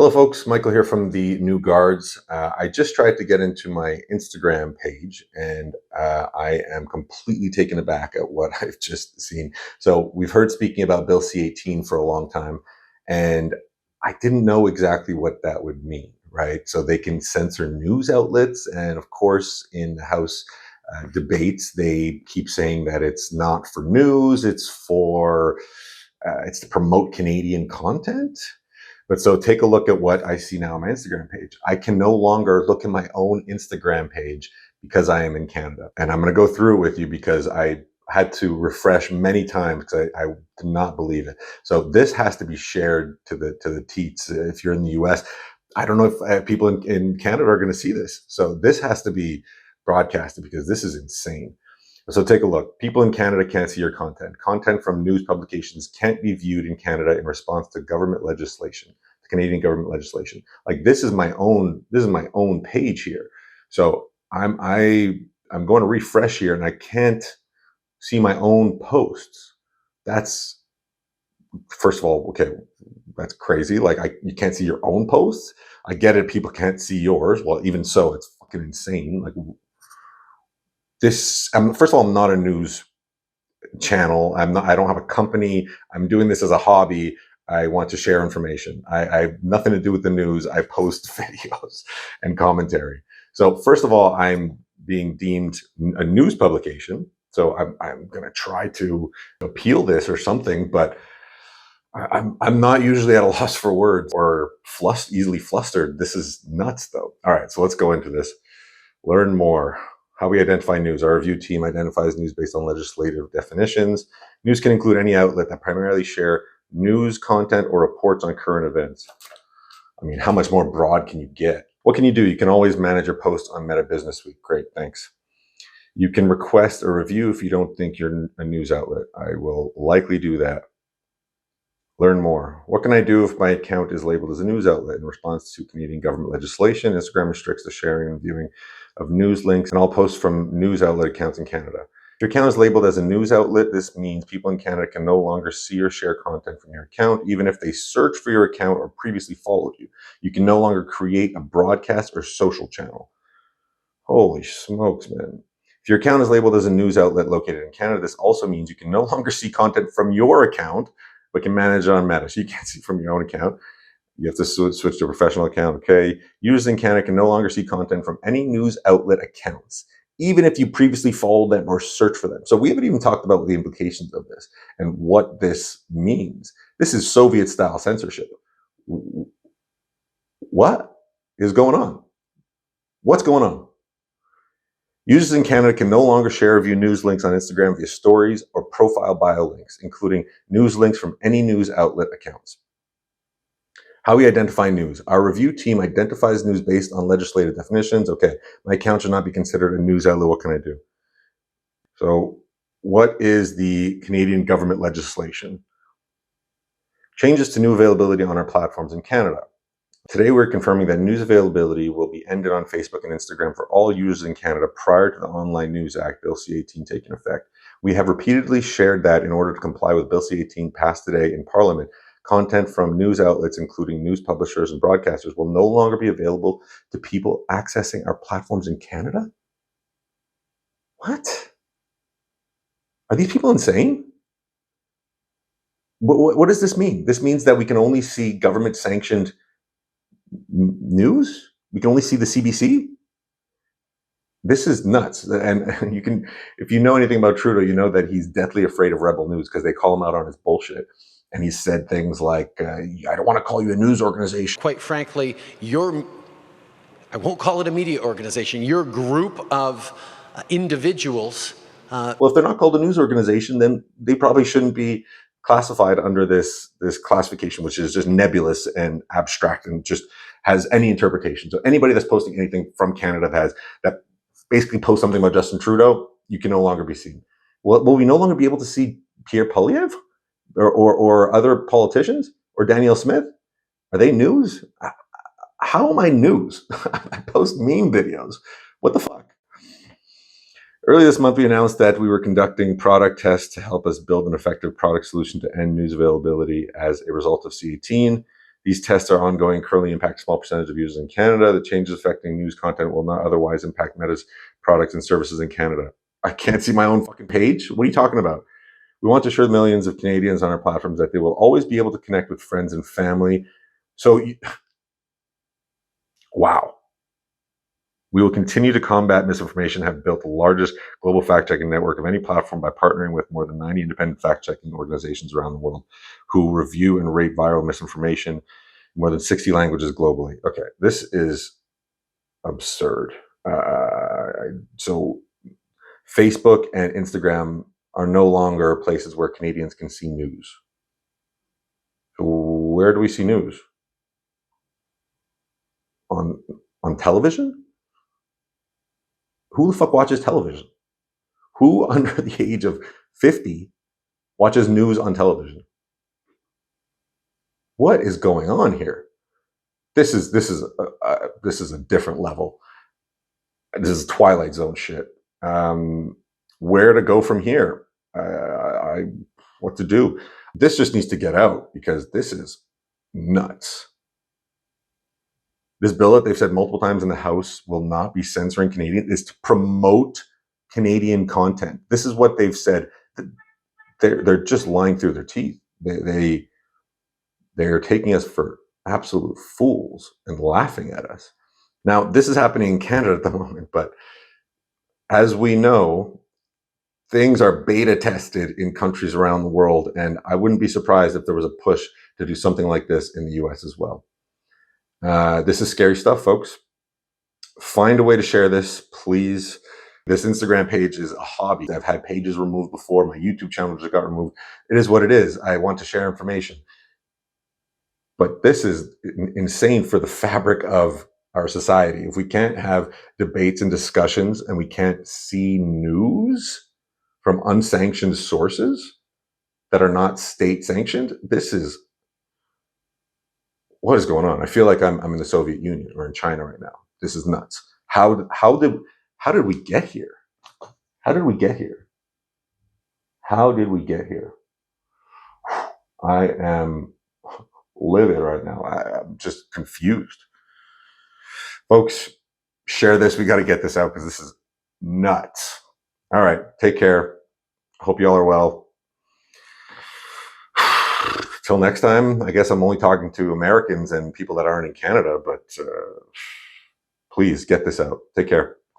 Hello, folks. Michael here from the New Guards. I just tried to get into my Instagram page, and I am completely taken aback at what I've just seen. So we've heard speaking about Bill C-18 for a long time, and I didn't know exactly what that would mean, right? So they can censor news outlets, and of course, in the House debates, they keep saying that it's not for news; it's to promote Canadian content. But so take a look at what I see now on my Instagram page. I can no longer look at my own Instagram page because I am in Canada. And I'm going to go through with you because I had to refresh many times because I did not believe it. So this has to be shared to the teats. If you're in the US, I don't know if people in Canada are going to see this. So this has to be broadcasted because this is insane. So take a look. People in Canada can't see your content. Content from news publications can't be viewed in Canada in response to government legislation, to Canadian government legislation. Like this is my own page here. So I'm going to refresh here and I can't see my own posts. That's, first of all, okay, that's crazy. Like you can't see your own posts. I get it. People can't see yours. Well, even so, it's fucking insane. Like this, first of all, I'm not a news channel. I don't have a company. I'm doing this as a hobby. I want to share information. I have nothing to do with the news. I post videos and commentary. So first of all, I'm being deemed a news publication. So I'm going to try to appeal this or something, but I'm not usually at a loss for words or easily flustered. This is nuts though. All right, so let's go into this. Learn more. How we identify news. Our review team identifies news based on legislative definitions. News can include any outlet that primarily share news content or reports on current events. I mean, how much more broad can you get? What can you do? You can always manage your posts on Meta Business Suite. Great, thanks. You can request a review if you don't think you're a news outlet. I will likely do that. Learn more. What can I do if my account is labeled as a news outlet? In response to Canadian government legislation, Instagram restricts the sharing and viewing of news links and all posts from news outlet accounts in Canada. If your account is labeled as a news outlet, this means people in Canada can no longer see or share content from your account, even if they search for your account or previously followed you. You can no longer create a broadcast or social channel. Holy smokes, man. If your account is labeled as a news outlet located in Canada, this also means you can no longer see content from your account, but can manage it on Meta. So you can't see from your own account. You have to switch to a professional account. Okay. Users in Canada can no longer see content from any news outlet accounts, even if you previously followed them or searched for them. So we haven't even talked about the implications of this and what this means. This is Soviet-style censorship. What is going on? What's going on? Users in Canada can no longer share or view news links on Instagram via stories or profile bio links, including news links from any news outlet accounts. How we identify news. Our review team identifies news based on legislative definitions. Okay, my account should not be considered a news outlet. What can I do? So what is the Canadian government legislation? Changes to new availability on our platforms in Canada. Today, we're confirming that news availability will be ended on Facebook and Instagram for all users in Canada prior to the Online News Act, Bill C-18, taking effect. We have repeatedly shared that in order to comply with Bill C-18 passed today in Parliament, content from news outlets, including news publishers and broadcasters, will no longer be available to people accessing our platforms in Canada? What? Are these people insane? What does this mean? This means that we can only see government-sanctioned news? We can only see the CBC? This is nuts. And you can, if you know anything about Trudeau, you know that he's deathly afraid of rebel news because they call him out on his bullshit. And he said things like, I don't want to call you a news organization. Quite frankly, I won't call it a media organization, your group of individuals. Well, if they're not called a news organization, then they probably shouldn't be classified under this classification, which is just nebulous and abstract and just has any interpretation. So anybody that's posting anything from Canada that basically posts something about Justin Trudeau, you can no longer be seen. Will we no longer be able to see Pierre Poilievre or other politicians or Danielle Smith? Are they news? How am I news? I post meme videos. What the fuck? Earlier this month, we announced that we were conducting product tests to help us build an effective product solution to end news availability as a result of C-18. These tests are ongoing, currently impact a small percentage of users in Canada. The changes affecting news content will not otherwise impact Meta's products and services in Canada. I can't see my own fucking page? What are you talking about? We want to assure the millions of Canadians on our platforms that they will always be able to connect with friends and family. So, wow. We will continue to combat misinformation, have built the largest global fact-checking network of any platform by partnering with more than 90 independent fact-checking organizations around the world who review and rate viral misinformation in more than 60 languages globally. Okay, this is absurd. So Facebook and Instagram are no longer places where Canadians can see news. Where do we see news? On television? Who the fuck watches television? Who under the age of 50 watches news on television? What is going on here? This is a different level. This is Twilight Zone shit. Where to go from here? What to do? This just needs to get out because this is nuts. This bill that they've said multiple times in the House will not be censoring Canadian is to promote Canadian content. This is what they've said. They're just lying through their teeth. They are taking us for absolute fools and laughing at us. Now, this is happening in Canada at the moment, but as we know, things are beta tested in countries around the world, and I wouldn't be surprised if there was a push to do something like this in the US as well. This is scary stuff, folks. Find a way to share this, please. This Instagram page is a hobby. I've had pages removed before. My YouTube channel just got removed. It is what it is. I want to share information. But this is insane for the fabric of our society. If we can't have debates and discussions and we can't see news from unsanctioned sources that are not state sanctioned, this is what is going on? I feel like I'm in the Soviet Union or in China right now. This is nuts. How did we get here? How did we get here? How did we get here? I am livid right now. I'm just confused. Folks, share this. We got to get this out because this is nuts. All right. Take care. Hope you all are well. Till next time, I guess I'm only talking to Americans and people that aren't in Canada, but please get this out. Take care.